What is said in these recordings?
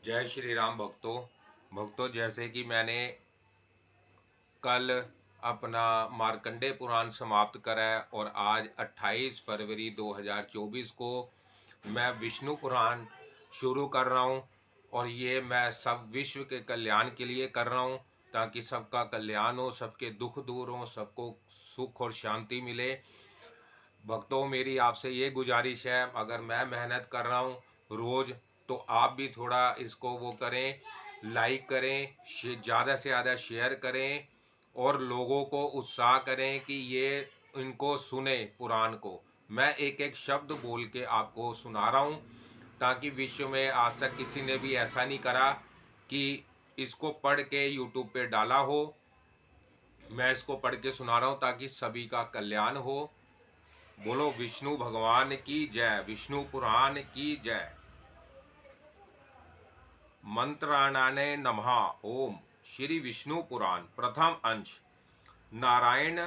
जय श्री राम भक्तों, जैसे कि मैंने कल अपना मार्कंडे पुराण समाप्त करा है और आज 28 फरवरी 2024 को मैं विष्णु पुराण शुरू कर रहा हूँ। और ये मैं सब विश्व के कल्याण के लिए कर रहा हूँ, ताकि सबका कल्याण हो, सबके दुख दूर हो, सबको सुख और शांति मिले। भक्तों, मेरी आपसे ये गुजारिश है, अगर मैं मेहनत कर रहा हूँ रोज़, तो आप भी थोड़ा इसको वो करें, लाइक करें, ज़्यादा से ज़्यादा शेयर करें और लोगों को उत्साह करें कि ये इनको सुने पुराण को। मैं एक एक शब्द बोल के आपको सुना रहा हूँ, ताकि विश्व में आज तक किसी ने भी ऐसा नहीं करा कि इसको पढ़ के यूट्यूब पे डाला हो। मैं इसको पढ़ के सुना रहा हूँ ताकि सभी का कल्याण हो। बोलो विष्णु भगवान की जय, विष्णु पुराण की जय। मंत्राणाने नमः। ओम। श्री विष्णु पुराण प्रथम अंश। नारायण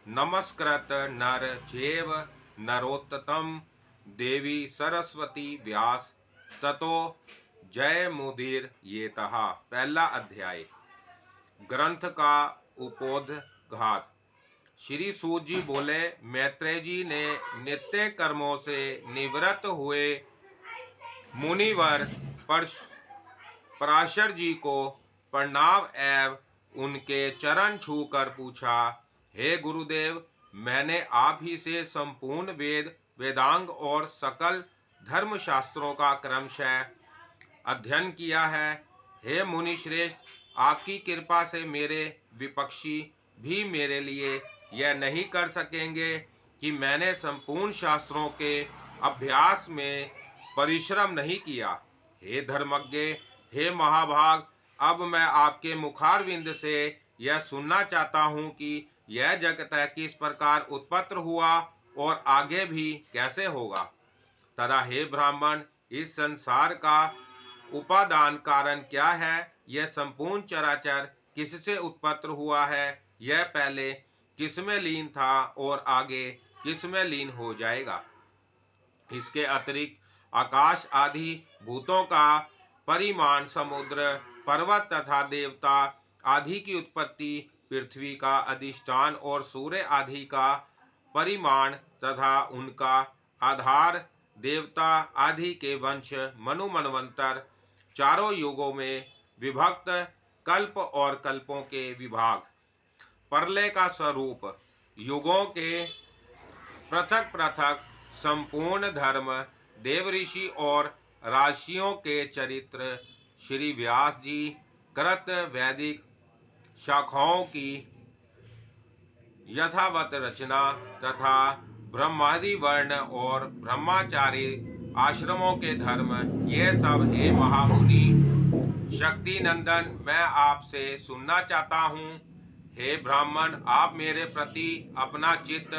नमस्कृत नर चैव नरोत्तम देवी सरस्वती व्यास ततो जय मुदीर ये तहा। पहला अध्याय। ग्रंथ का उपोद्घात। श्री सूत जी बोले, मैत्रेय जी ने नित्य कर्मों से निवृत्त हुए मुनिवर पराशर जी को प्रणाम एवं उनके चरण छूकर पूछा, हे गुरुदेव, मैंने आप ही से संपूर्ण वेदांग और सकल धर्मशास्त्रों का क्रमशः अध्ययन किया है। हे मुनि श्रेष्ठ, आपकी कृपा से मेरे विपक्षी भी मेरे लिए यह नहीं कर सकेंगे कि मैंने संपूर्ण शास्त्रों के अभ्यास में परिश्रम नहीं किया। हे धर्मज्ञ, हे महाभाग, अब मैं आपके मुखारविंद से यह सुनना चाहता हूँ कि यह जगत किस प्रकार उत्पन्न हुआ और आगे भी कैसे होगा। तथा हे ब्राह्मण, इस संसार का उपादान कारण क्या है, यह संपूर्ण चराचर किससे उत्पन्न हुआ है, यह पहले किसमें लीन था और आगे किसमें लीन हो जाएगा। इसके अतिरिक्त आकाश आदि भूतों का परिमाण, समुद्र, पर्वत तथा देवता आदि की उत्पत्ति, पृथ्वी का अधिष्ठान और सूर्य आदि का परिमाण तथा उनका आधार, देवता आदि के वंश, मनु मनवंतर, चारों युगों में विभक्त, कल्प और कल्पों के विभाग, प्रलय का स्वरूप, युगों के पृथक पृथक संपूर्ण धर्म, देव ऋषि और राशियों के चरित्र, श्री व्यास जी कृत वैदिक शाखाओं की यथावत रचना तथा ब्रह्मादि वर्ण और ब्रह्मचारी आश्रमों के धर्म, ये सब हे महामुनि शक्ति नंदन मैं आपसे सुनना चाहता हूँ। हे ब्राह्मण, आप मेरे प्रति अपना चित्त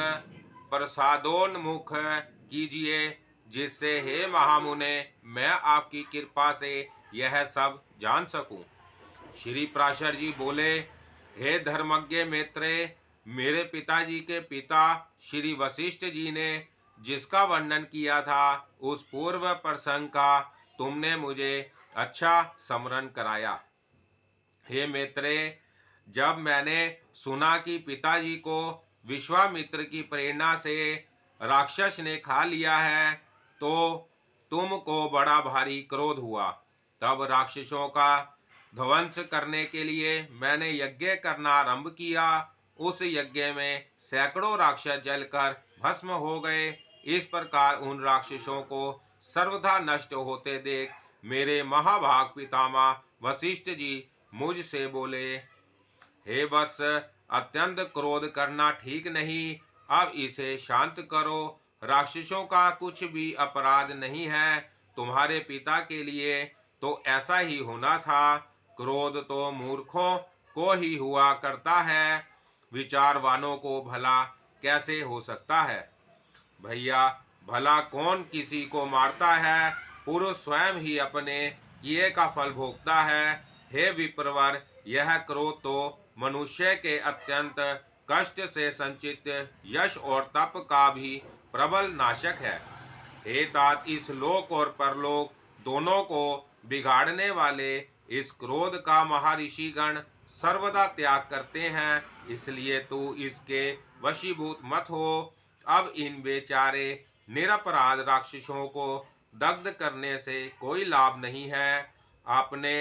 प्रसादोन्मुख कीजिए, जिससे हे महामुने मैं आपकी कृपा से यह सब जान सकूं। श्री पराशर जी बोले, हे धर्मज्ञ मैत्रेय, मेरे पिताजी के पिता श्री वशिष्ठ जी ने जिसका वर्णन किया था, उस पूर्व प्रसंग का तुमने मुझे अच्छा स्मरण कराया। हे मैत्रेय, जब मैंने सुना कि पिताजी को विश्वामित्र की प्रेरणा से राक्षस ने खा लिया है, तो तुमको बड़ा भारी क्रोध हुआ। तब राक्षसों का ध्वंस करने के लिए मैंने यज्ञ करना आरंभ किया। उस यज्ञ में सैकड़ों राक्षस जलकर भस्म हो गए। इस प्रकार उन राक्षसों को सर्वथा नष्ट होते देख मेरे महाभाग पितामह वशिष्ठ जी मुझसे बोले, हे वत्स, अत्यंत क्रोध करना ठीक नहीं, अब इसे शांत करो। राक्षसों का कुछ भी अपराध नहीं है, तुम्हारे पिता के लिए तो ऐसा ही होना था। क्रोध तो मूर्खों को ही हुआ करता है, विचारवानों को भला कैसे हो सकता है। भैया, भला कौन किसी को मारता है, पुरुष स्वयं ही अपने किए का फल भोगता है। हे विप्रवर, यह क्रोध तो मनुष्य के अत्यंत कष्ट से संचित यश और तप का भी प्रबल नाशक है। हे तात, इस लोक और परलोक दोनों को बिगाड़ने वाले इस क्रोध का महर्षिगण सर्वदा त्याग करते हैं, इसलिए तू इसके वशीभूत मत हो। अब इन बेचारे निरपराध राक्षसों को दग्ध करने से कोई लाभ नहीं है। आपने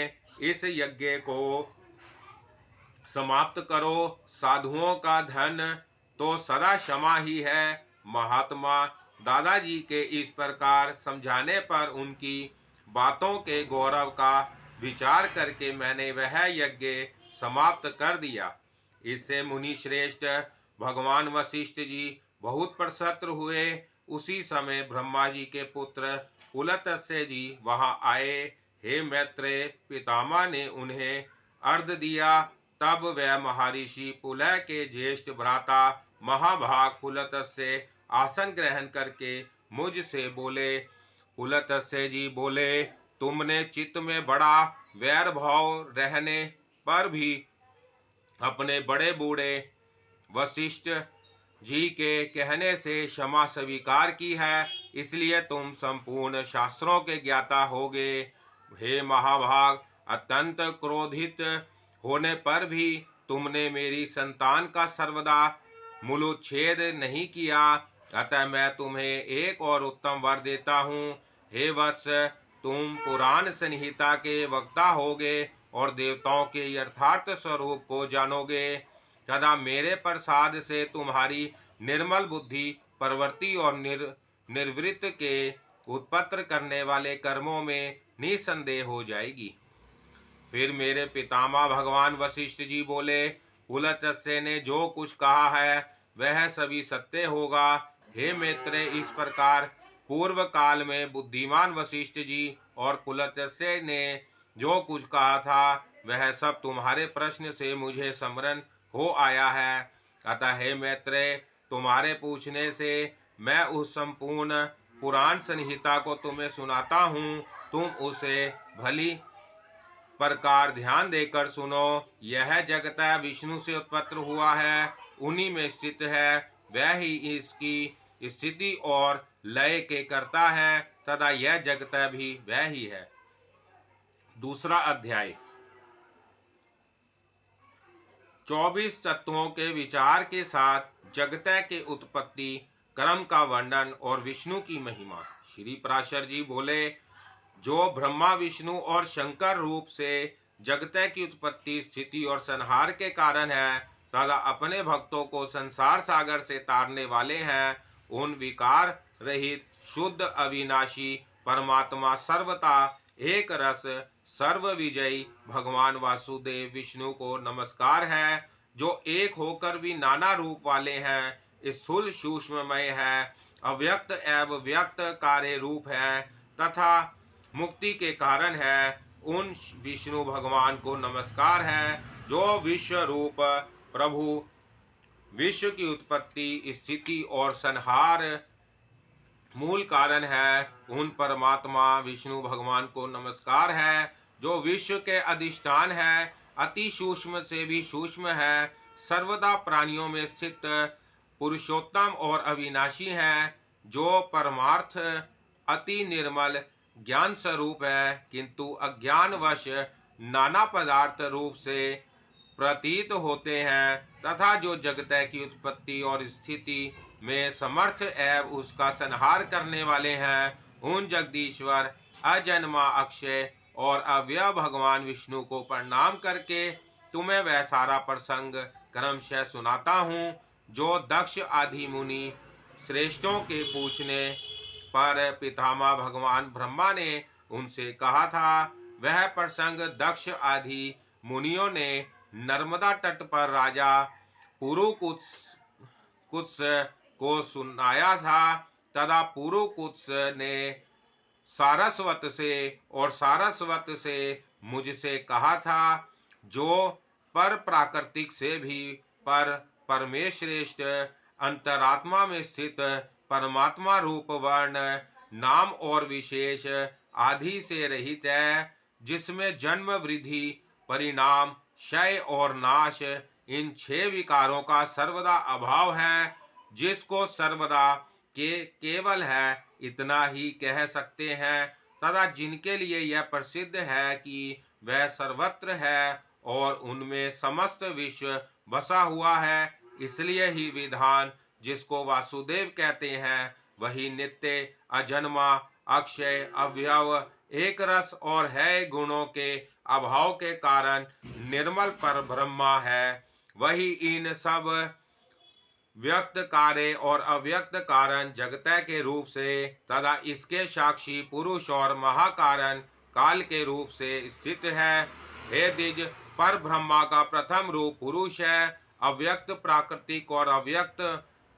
इस यज्ञ को समाप्त करो। साधुओं का धन तो सदा क्षमा ही है। महात्मा दादाजी के इस प्रकार समझाने पर उनकी बातों के गौरव का विचार करके मैंने वह यज्ञ समाप्त कर दिया। इससे मुनि श्रेष्ठ भगवान वशिष्ठ जी बहुत प्रसन्न हुए। उसी समय ब्रह्मा जी के पुत्र पुलत्स्य जी वहां आए। हे मैत्रेय, पितामह ने उन्हें अर्घ दिया। तब वह महर्षि पुलह के ज्येष्ठ भ्राता महाभाग पुलत्स्य आसन ग्रहण करके मुझसे बोले। पुलत्स्य जी बोले, तुमने चित्त में बड़ा वैर भाव रहने पर भी अपने बड़े बूढ़े वशिष्ठ जी के कहने से क्षमा स्वीकार की है, इसलिए तुम संपूर्ण शास्त्रों के ज्ञाता होगे। हे महाभाग, अत्यंत क्रोधित होने पर भी तुमने मेरी संतान का सर्वदा मूलोच्छेद नहीं किया, अतः मैं तुम्हें एक और उत्तम वर देता हूँ। हे वत्स, तुम पुराण संहिता के वक्ता होगे और देवताओं के यथार्थ स्वरूप को जानोगे। तथा मेरे प्रसाद से तुम्हारी निर्मल बुद्धि प्रवृत्ति और निर्वृत्त के उत्पन्न करने वाले कर्मों में निसंदेह हो जाएगी। फिर मेरे पितामह भगवान वशिष्ठ जी बोले, पुलत्स्य ने जो कुछ कहा है वह सभी सत्य होगा। हे मैत्रेय, इस प्रकार पूर्व काल में बुद्धिमान वशिष्ठ जी और पुलत्स्य ने जो कुछ कहा था वह सब तुम्हारे प्रश्न से मुझे स्मरण हो आया है। अतः हे मैत्रेय, तुम्हारे पूछने से मैं उस संपूर्ण पुराण संहिता को तुम्हें सुनाता हूँ। तुम उसे भली प्रकार ध्यान देकर सुनो। यह जगत विष्णु से उत्पन्न हुआ है, उन्हीं में स्थित है। वह ही इसकी स्थिति और लय के करता है, तथा यह जगत भी वह ही है। दूसरा अध्याय 24 तत्वों के विचार के साथ जगत के उत्पत्ति क्रम का वर्णन और विष्णु की महिमा। श्री पराशर जी बोले, जो ब्रह्मा विष्णु और शंकर रूप से जगत की उत्पत्ति स्थिति और संहार के कारण है तथा अपने भक्तों को संसार सागर से तारने वाले हैं, उन विकार रहित शुद्ध अविनाशी परमात्मा सर्वता एक रस सर्व विजयी भगवान वासुदेव विष्णु को नमस्कार है, जो एक होकर भी नाना रूप वाले हैं, स्थूल सूक्ष्ममय है, अव्यक्त एवं व्यक्त कार्य रूप है तथा मुक्ति के कारण है। उन विष्णु भगवान को नमस्कार है, जो विश्व रूप प्रभु विश्व की उत्पत्ति स्थिति और संहार मूल कारण है। उन परमात्मा विष्णु भगवान को नमस्कार है, जो विश्व के अधिष्ठान है, अति सूक्ष्म से भी सूक्ष्म है, सर्वदा प्राणियों में स्थित पुरुषोत्तम और अविनाशी है, जो परमार्थ अति निर्मल ज्ञान स्वरूप है, किंतु अज्ञानवश नाना पदार्थ रूप से प्रतीत होते हैं, तथा जो जगत की उत्पत्ति और स्थिति में समर्थ एवं उसका संहार करने वाले हैं। उन जगदीश्वर अजन्मा अक्षय और अव्यय भगवान विष्णु को प्रणाम करके तुम्हें वह सारा प्रसंग क्रमशः सुनाता हूँ, जो दक्ष आदि मुनि श्रेष्ठों के पूछने पर पितामह भगवान ब्रह्मा ने उनसे कहा था। वह प्रसंग दक्ष आदि मुनियों ने नर्मदा तट पर राजा पुरुकुत्स को सुनाया था। तथा पुरुकुत्स ने सारस्वत से और सारस्वत से मुझसे कहा था, जो पर प्राकृतिक से भी पर परमेश्रेष्ठ अंतरात्मा में स्थित परमात्मा रूप वर्ण नाम और विशेष आदि से रहित है, जिसमें जन्म वृद्धि परिणाम क्षय और नाश इन 6 विकारों का सर्वदा अभाव है, जिसको सर्वदा के केवल है इतना ही कह सकते हैं। तथा जिनके लिए यह प्रसिद्ध है कि वह सर्वत्र है और उनमें समस्त विश्व बसा हुआ है, इसलिए ही विधान जिसको वासुदेव कहते हैं वही नित्य, अजन्मा, अक्षय, अव्यव, एक रस और है गुणों के अभाव के कारण निर्मल पर ब्रह्मा है। वही इन सब व्यक्त कार्य और अव्यक्त कारण जगत के रूप से तथा इसके साक्षी पुरुष और महाकारण काल के रूप से स्थित है। हे द्विज, पर ब्रह्मा का प्रथम रूप पुरुष है, अव्यक्त प्राकृतिक और अव्यक्त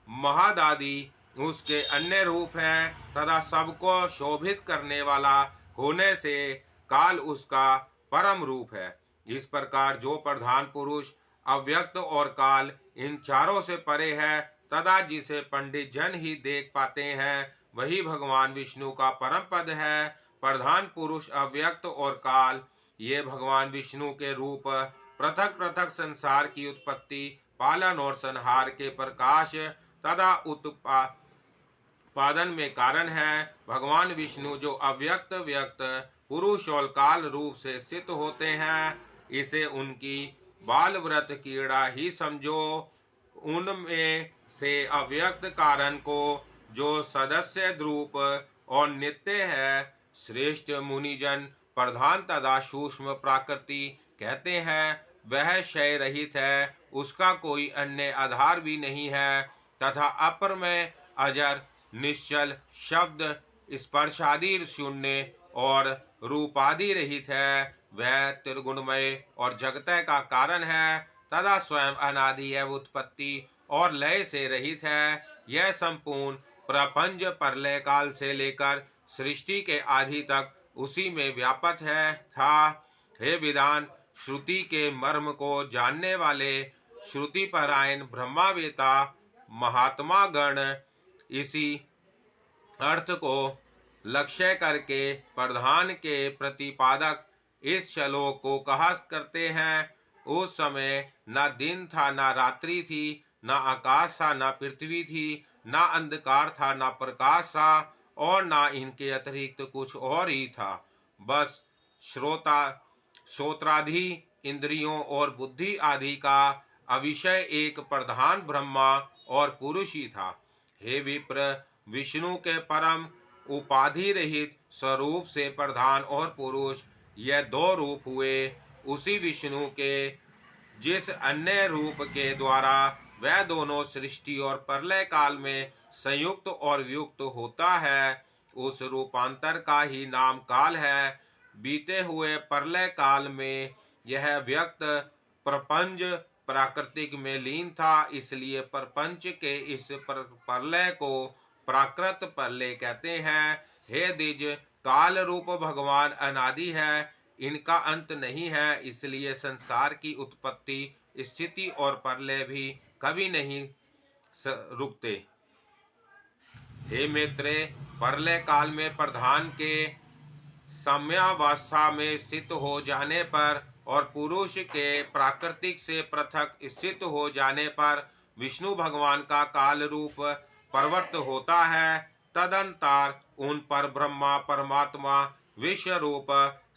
महादादि उसके अन्य रूप हैं तथा सबको शोभित करने वाला होने से काल उसका परम रूप है। इस प्रकार जो प्रधान पुरुष, अव्यक्त और काल इन चारों से परे है तथा जिसे पंडित जन ही देख पाते हैं, वही भगवान विष्णु का परम पद है। प्रधान पुरुष, अव्यक्त और काल ये भगवान विष्णु के रूप पृथक पृथक संसार की उत्पत्ति, पालन और संहार के प्रकाश तथा उत्पादन में कारण है। भगवान विष्णु जो अव्यक्त, व्यक्त, पुरुष और काल रूप से स्थित होते हैं, इसे उनकी बाल व्रत कीड़ा ही समझो। उनमें से अव्यक्त कारण को जो सदस्य रूप और नित्य है, श्रेष्ठ मुनिजन प्रधान तथा सूक्ष्म प्राकृति कहते हैं। वह क्षय रहित है, उसका कोई अन्य आधार भी नहीं है तथा अपर में अजर, निश्चल, शब्द स्पर्शादि शून्य और रूपादि रहित है। वह त्रिगुणमय और जगत का कारण है तथा स्वयं अनादि है, उत्पत्ति और लय से रहित है। यह संपूर्ण प्रपंच प्रलय काल से लेकर सृष्टि के आदि तक उसी में व्यापक है था। हे विधान, श्रुति के मर्म को जानने वाले श्रुति परायण ब्रह्मावेता महात्मा गण इसी अर्थ को लक्ष्य करके प्रधान के प्रतिपादक इस श्लोक को कहा करते हैं। उस समय न दिन था, न रात्रि थी, न आकाश था, न पृथ्वी थी, न अंधकार था, न प्रकाश था और न इनके अतिरिक्त कुछ और ही था। बस श्रोत्रादि इंद्रियों और बुद्धि आदि का अविषय एक प्रधान ब्रह्मा और पुरुष ही था। हे विप्र, विष्णु के परम उपाधि रहित स्वरूप से प्रधान और पुरुष यह दो रूप हुए। उसी विष्णु के जिस अन्य रूप के द्वारा वह दोनों सृष्टि और प्रलय काल में संयुक्त और वियुक्त होता है, उस रूपांतर का ही नाम काल है। बीते हुए प्रलय काल में यह व्यक्त प्रपंच प्राकृतिक में लीन था, इसलिए प्रपंच के इस प्रलय को प्राकृत प्रलय कहते हैं। हे द्विज, काल रूप भगवान अनादि है, इनका अंत नहीं है, इसलिए संसार की उत्पत्ति, स्थिति और प्रलय भी कभी नहीं रुकते। हे मित्रे, प्रलय काल में प्रधान के साम्यावस्था में स्थित हो जाने पर और पुरुष के प्राकृतिक से पृथक स्थित हो जाने पर विष्णु भगवान का काल रूप प्रवृत्त होता है। तदंतर उन पर ब्रह्मा परमात्मा विश्व रूप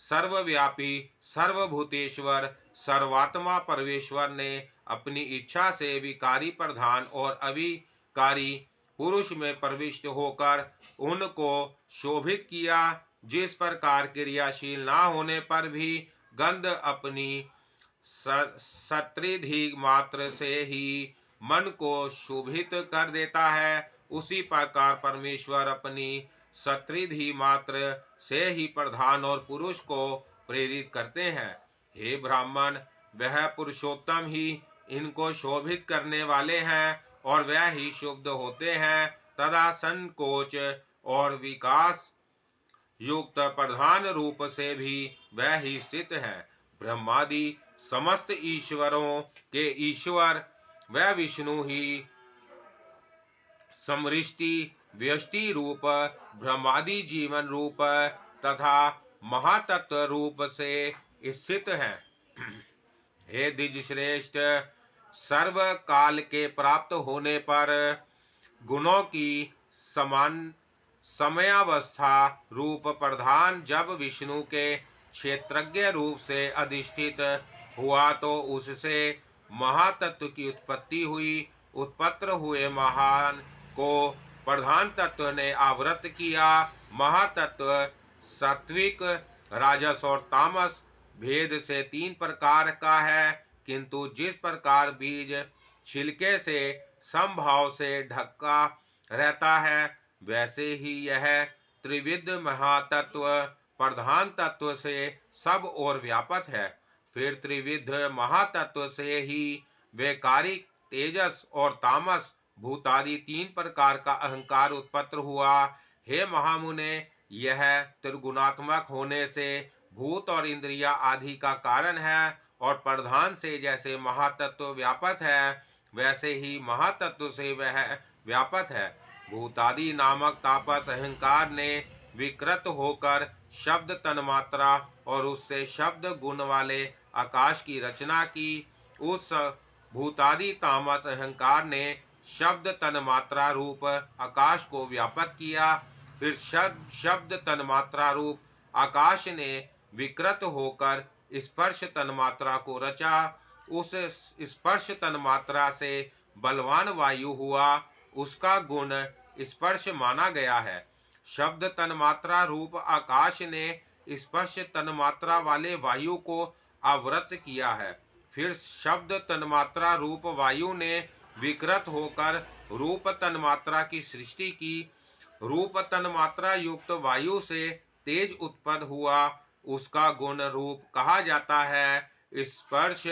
सर्वव्यापी सर्वभूतेश्वर सर्वात्मा परमेश्वर ने अपनी इच्छा से विकारी प्रधान और अविकारी पुरुष में प्रविष्ट होकर उनको शोभित किया। जिस प्रकार क्रियाशील ना होने पर भी गंध अपनी सत्रिधि मात्र से ही मन को शोभित कर देता है, उसी प्रकार परमेश्वर अपनी सत्रिधि मात्र से ही प्रधान और पुरुष को प्रेरित करते हैं। हे ब्राह्मण, वह पुरुषोत्तम ही इनको शोभित करने वाले हैं और वह ही शुद्ध होते हैं तथा संकोच और विकास युक्त प्रधान रूप से भी वह ही स्थित है। ब्रह्मादि समस्त ईश्वरों के ईश्वर वह विष्णु ही समृष्टि व्यष्टि रूप ब्रह्मादि जीवन रूप तथा महातत्व रूप से स्थित है। हे द्विज श्रेष्ठ, सर्व काल के प्राप्त होने पर गुणों की समयावस्था रूप प्रधान जब विष्णु के क्षेत्रज्ञ रूप से अधिष्ठित हुआ तो उससे महातत्व की उत्पत्ति हुई। उत्पन्न हुए महान को प्रधान तत्व ने आवृत किया। महातत्व सात्विक, राजस और तामस भेद से तीन प्रकार का है, किंतु जिस प्रकार बीज छिलके से समभाव से ढका रहता है, वैसे ही यह त्रिविध महातत्व प्रधान तत्व से सब और व्यापक है। फिर त्रिविध महातत्व से ही वैकारिक, तेजस और तामस भूतादि तीन प्रकार का अहंकार उत्पन्न हुआ। हे महामुने, यह त्रिगुणात्मक होने से भूत और इंद्रिया आदि का कारण है, और प्रधान से जैसे महातत्व व्यापक है, वैसे ही महातत्व से वह व्यापक है। भूतादि नामक तापस अहंकार ने विकृत होकर शब्द तन्मात्रा और उससे शब्द गुण वाले आकाश की रचना की। उस भूतादि तामस अहंकार ने शब्द तन्मात्रा रूप आकाश को व्यापक किया। फिर शब्द तन्मात्रा रूप आकाश ने विकृत होकर स्पर्श तन्मात्रा को रचा। उस स्पर्श तन्मात्रा से बलवान वायु हुआ, उसका गुण स्पर्श माना गया है। शब्द तन्मात्रा रूप आकाश ने स्पर्श तन्मात्रा वाले वायु को आवृत किया है। फिर शब्द तन्मात्रा रूप वायु ने विकृत होकर रूप तन्मात्रा की सृष्टि की। रूप तन्मात्रा युक्त वायु से तेज उत्पन्न हुआ, उसका गुण रूप कहा जाता है। स्पर्श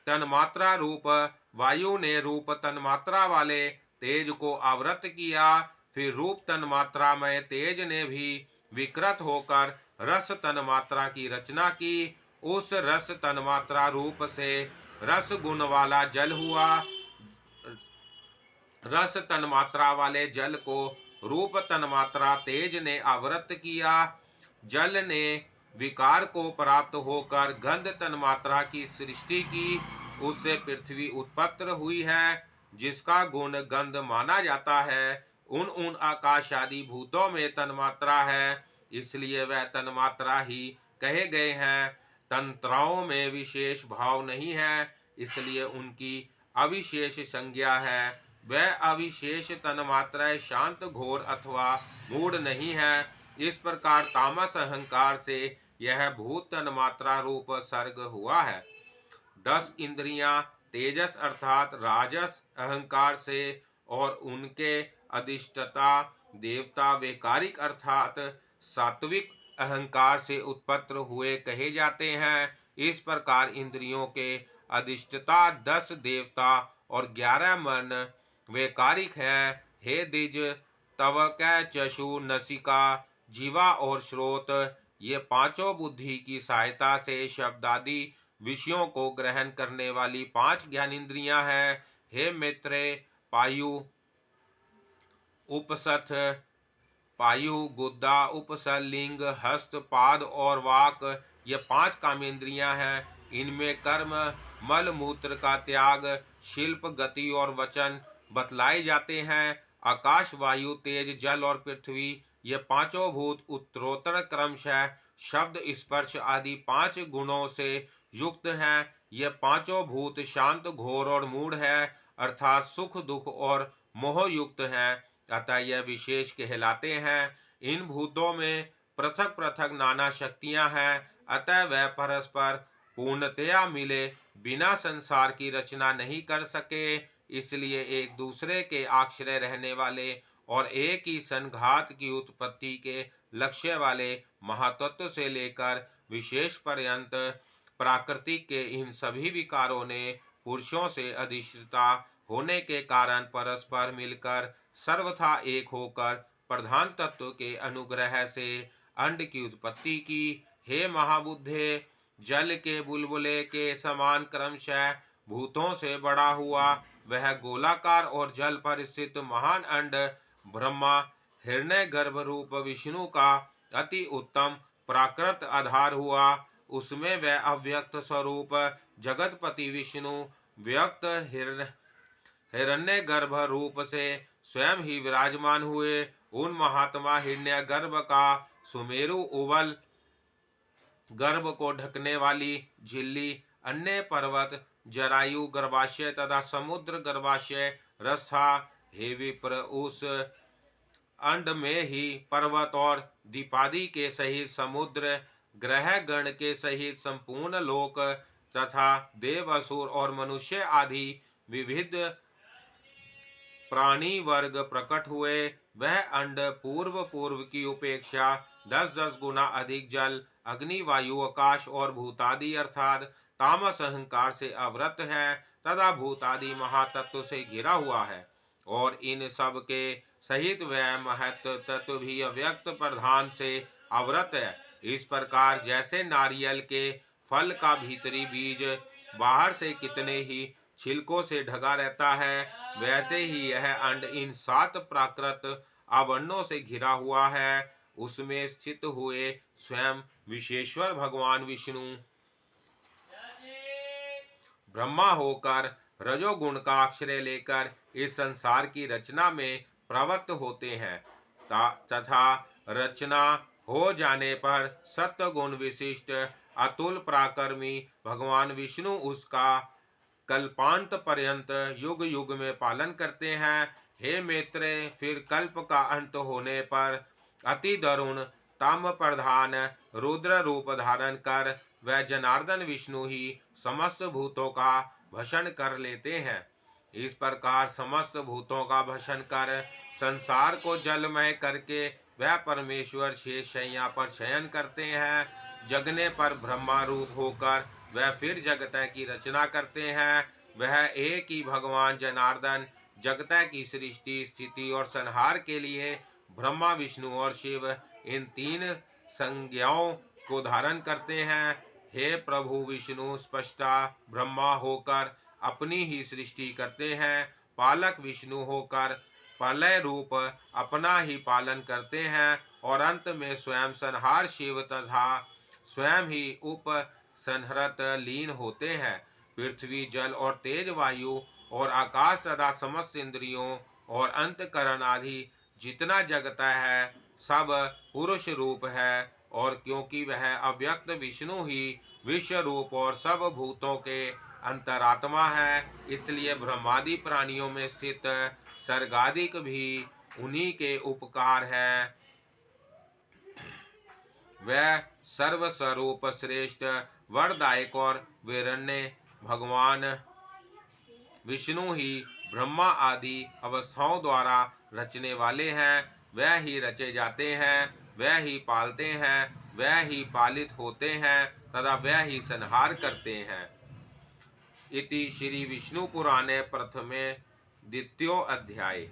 तन्मात्रा रूप वायु ने रूप तन्मात्रा वाले तेज को आवृत किया। फिर रूप तन्मात्रा में तेज ने भी विकृत होकर रस तन्मात्रा की रचना की। उस रस तन्मात्रा रूप से रस गुण वाला जल हुआ। रस तन्मात्रा वाले जल को रूप तन्मात्रा तेज ने आवृत किया। जल ने विकार को प्राप्त होकर गंध तन्मात्रा की सृष्टि की। उससे पृथ्वी उत्पन्न हुई है, जिसका गुण गंध माना जाता है। उन आकाश आदि भूतों में तन्मात्रा है, इसलिए वह तन्मात्रा ही कहे गए हैं। तंत्राओं में विशेष भाव नहीं है, इसलिए उनकी अविशेष संज्ञा है। वह अविशेष तन्मात्राएं शांत, घोर अथवा मूढ़ नहीं है। इस प्रकार तामस अहंकार से यह भूत तन्मात्रा रूप सर्ग हुआ है। 10 इंद्रियां तेजस अर्थात राजस अहंकार से और उनके अधिष्ठता देवता वैकारिक अर्थात सात्विक अहंकार से उत्पन्न हुए कहे जाते हैं। इस प्रकार इंद्रियों के अधिष्ठता 10 देवता और 11 मन वैकारिक हैं। हे द्विज, तवक, चक्षु, नसिका, जीवा और श्रोत, ये पांचों बुद्धि की सहायता से शब्दादि विषयों को ग्रहण करने वाली 5 ज्ञानेंद्रियां हैं। हे मित्रे, पायु, उपसथ, पायु, गुद्दा, उपसल, लिंग, हस्त, पाद और वाक, ये 5 कामेंद्रियां हैं। इनमें कर्म, मल मूत्र का त्याग, शिल्प, गति और वचन बतलाए जाते हैं। आकाश, वायु, तेज, जल और पृथ्वी, ये पांचों भूत उत्तरोत्तर क्रमशः शब्द, स्पर्श आदि 5 गुणों से युक्त हैं। ये पांचों भूत शांत, घोर और मूढ़ है, अर्थात सुख, दुख और मोह युक्त हैं, अतः यह विशेष कहलाते हैं। इन भूतों में पृथक पृथक नाना शक्तियां हैं, अतः वह परस्पर पूर्णतया मिले बिना संसार की रचना नहीं कर सके। इसलिए एक दूसरे के आश्रय रहने वाले और एक ही संघात की उत्पत्ति के लक्ष्य वाले महातत्व से लेकर विशेष पर्यंत प्राकृतिक के इन सभी विकारों ने पुरुषों से अधिष्ठिता होने के कारण परस्पर मिलकर सर्वथा एक होकर प्रधान तत्व के अनुग्रह से अंड की उत्पत्ति की। हे महाबुद्धे, जल के बुलबुले के समान क्रमशः भूतों से बड़ा हुआ वह गोलाकार और जल पर स्थित महान अंड ब्रह्मा हिरण्य गर्भ रूप विष्णु का अति उत्तम प्राकृत आधार हुआ। उसमें वह अव्यक्त स्वरूप जगतपति विष्णु व्यक्त हिरण्य गर्भ रूप से स्वयं ही विराजमान हुए उन महात्मा हिरण्यगर्भ का सुमेरु उवल गर्भ को ढकने वाली झिल्ली, अन्य पर्वत जरायु गर्भाशय तथा समुद्र गर्भाशय रस्था। हे विप्र, उस अंड में ही पर्वत और दीपादि के सहित समुद्र, ग्रह गण के सहित संपूर्ण लोक तथा देव असुर और मनुष्य आदि विविध प्राणी वर्ग प्रकट हुए। वह अंड पूर्व पूर्व की उपेक्षा 10-10 गुना अधिक जल, अग्नि, वायु, आकाश और भूतादि अर्थात तामस अहंकार से आवृत है तथा भूतादि महातत्व से घिरा हुआ है। और इन सब के सहित वह महत्व तत्व भी अव्यक्त प्रधान से आवृत है। इस प्रकार जैसे नारियल के फल का भीतरी बीज बाहर से कितने ही छिलकों से ढका रहता है, वैसे ही यह अंड इन 7 प्राकृत आवरणों से घिरा हुआ है। उसमें स्थित हुए स्वयं विश्वेश्वर भगवान विष्णु ब्रह्मा होकर रजोगुण का आश्रय लेकर इस संसार की रचना में प्रवृत्त होते हैं तथा रचना हो जाने पर सत्य गुण विशिष्ट अतुल पराक्रमी भगवान विष्णु उसका कल्पांत पर्यंत युग युग में पालन करते हैं। हे मैत्रेय, फिर कल्प का अंत होने पर अति दारुण ताम प्रधान रुद्र रूप धारण कर वह जनार्दन विष्णु ही समस्त भूतों का भक्षण कर लेते हैं। इस प्रकार समस्त भूतों का भक्षण कर संसार को जलमय करके वह परमेश्वर शेष शैया पर शयन करते हैं। जगने पर ब्रह्मा रूप होकर वह फिर जगत की रचना करते हैं। वह एक ही भगवान जनार्दन जगत की सृष्टि, स्थिति और संहार के लिए ब्रह्मा, विष्णु और शिव इन 3 संज्ञाओं को धारण करते हैं। हे प्रभु, विष्णु स्पष्टा ब्रह्मा होकर अपनी ही सृष्टि करते हैं। पालक विष्णु होकर प्रलय रूप अपना ही पालन करते हैं और अंत में स्वयं संहार शिव तथा स्वयं ही उपसंहृत लीन होते हैं। पृथ्वी, जल और तेज, वायु और आकाश तथा समस्त इंद्रियों और अंतकरण आदि जितना जगता है सब पुरुष रूप है। और क्योंकि वह अव्यक्त विष्णु ही विश्व रूप और सब भूतों के अंतरात्मा है, इसलिए ब्रह्मादि प्राणियों में स्थित सर्गादिक भी उन्हीं के उपकार है। वह सर्वस्वरूप श्रेष्ठ वरदायक और वीरण्य भगवान विष्णु ही ब्रह्मा आदि अवस्थाओं द्वारा रचने वाले हैं। वह ही रचे जाते हैं, वह ही पालते हैं, वह ही पालित होते हैं तथा वह ही संहार करते हैं। इति श्री विष्णु पुराणे प्रथमे द्वितीयो अध्याय।